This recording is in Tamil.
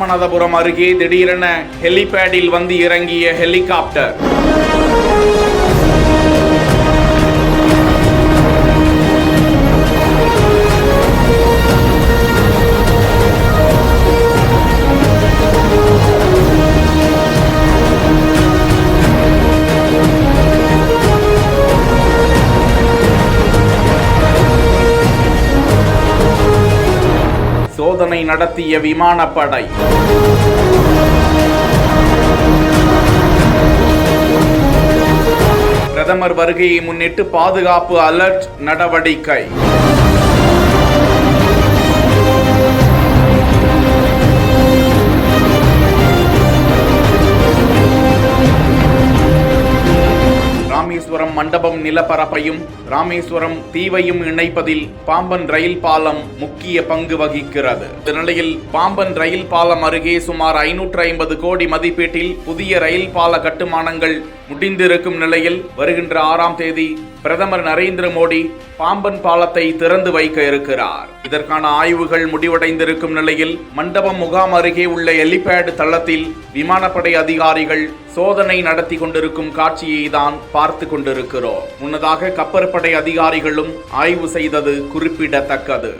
ராமநாதபுரம் அருகே திடீரென ஹெலிபேடில் வந்து இறங்கிய ஹெலிகாப்டர். சோதனை நடத்திய விமானப்படை. பிரதமர் வருகையை முன்னிட்டு பாதுகாப்பு அலர்ட் நடவடிக்கை. ராமேஸ்வரம் மண்டபம் நிலப்பரப்பையும் ராமேஸ்வரம் தீவையும் இணைப்பதில் பாம்பன் ரயில் பாலம் முக்கிய பங்கு வகிக்கிறது. இந்த நிலையில் பாம்பன் ரயில் பாலம் அருகே சுமார் 550 கோடி மதிப்பீட்டில் புதிய ரயில் பால கட்டுமானங்கள் முடிந்திருக்கும் நிலையில் வருகின்ற 6ஆம் தேதி பிரதமர் நரேந்திர மோடி பாம்பன் பாலத்தை திறந்து வைக்க இருக்கிறார். இதற்கான ஆய்வுகள் முடிவடைந்திருக்கும் நிலையில் மண்டபம் முகாம் அருகே உள்ள ஹெலிபேட் தளத்தில் விமானப்படை அதிகாரிகள் சோதனை நடத்தி கொண்டிருக்கும் காட்சியை தான் பார்த்து கொண்டிருக்கிறோம். முன்னதாக கப்பற்படை அதிகாரிகளும் ஆய்வு செய்தது குறிப்பிடத்தக்கது.